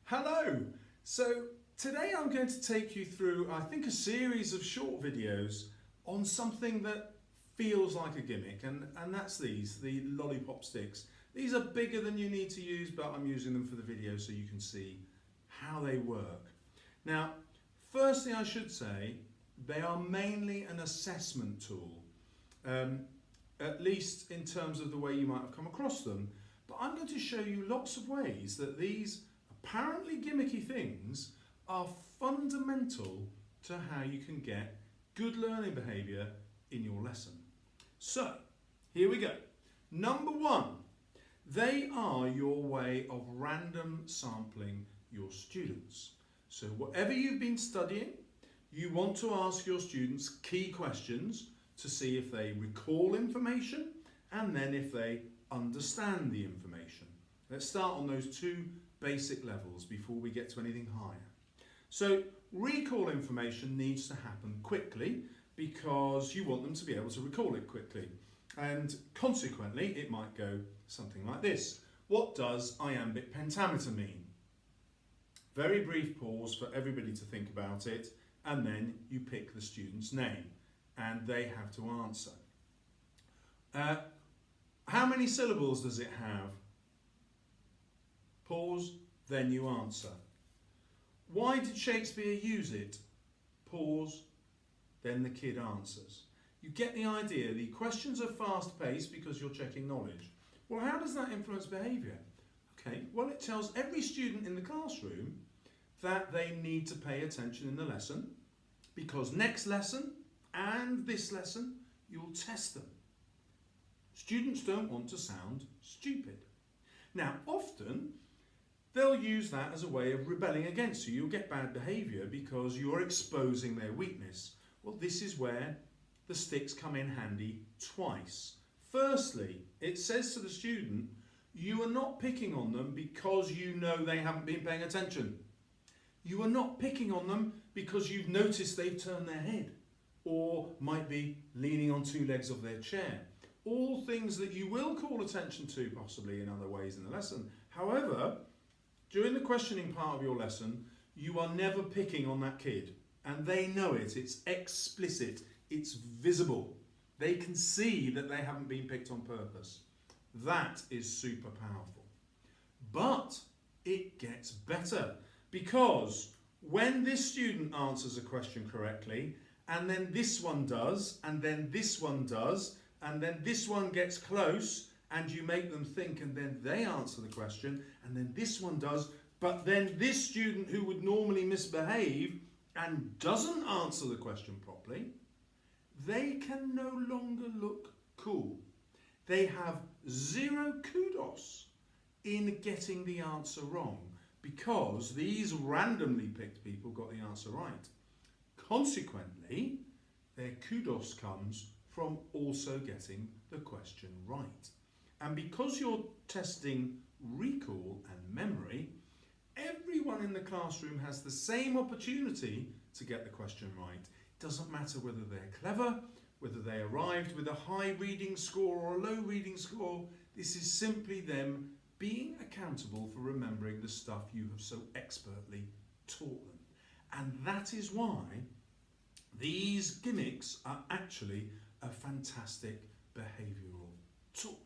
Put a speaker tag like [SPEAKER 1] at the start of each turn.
[SPEAKER 1] Hello! So today I'm going to take you through, I think, a series of short videos on something that feels like a gimmick, and that's these, the lollipop sticks. These are bigger than you need to use, but I'm using them for the video so you can see how they work. Now, firstly I should say, they are mainly an assessment tool, at least in terms of the way you might have come across them, but I'm going to show you lots of ways that these apparently gimmicky things are fundamental to how you can get good learning behaviour in your lesson. So, here we go. Number one, they are your way of random sampling your students. So whatever you've been studying, you want to ask your students key questions to see if they recall information and then if they understand the information. Let's start on those two basic levels before we get to anything higher. So recall information needs to happen quickly because you want them to be able to recall it quickly, and consequently it might go something like this. What does iambic pentameter mean? Very brief pause for everybody to think about it, and then you pick the student's name and they have to answer. How many syllables does it have? Pause, then you answer. Why did Shakespeare use it? Pause, then the kid answers. You get the idea. The questions are fast-paced because you're checking knowledge. Well, how does that influence behaviour? Okay, well, it tells every student in the classroom that they need to pay attention in the lesson, because next lesson and this lesson, you'll test them. Students don't want to sound stupid. Now, often, they'll use that as a way of rebelling against you. You'll get bad behaviour because you're exposing their weakness. Well, this is where the sticks come in handy twice. Firstly, it says to the student, you are not picking on them because you know they haven't been paying attention. You are not picking on them because you've noticed they've turned their head or might be leaning on two legs of their chair. All things that you will call attention to possibly in other ways in the lesson. However, during the questioning part of your lesson, you are never picking on that kid, and they know it. It's explicit, it's visible. They can see that they haven't been picked on purpose. That is super powerful. But it gets better, because when this student answers a question correctly, and then this one does, and then this one does, and then this one gets close, and you make them think, and then they answer the question, and then this one does, but then this student who would normally misbehave and doesn't answer the question properly, they can no longer look cool. They have zero kudos in getting the answer wrong because these randomly picked people got the answer right. Consequently, their kudos comes from also getting the question right. And because you're testing recall and memory, everyone in the classroom has the same opportunity to get the question right. It doesn't matter whether they're clever, whether they arrived with a high reading score or a low reading score. This is simply them being accountable for remembering the stuff you have so expertly taught them. And that is why these gimmicks are actually a fantastic behavioural tool.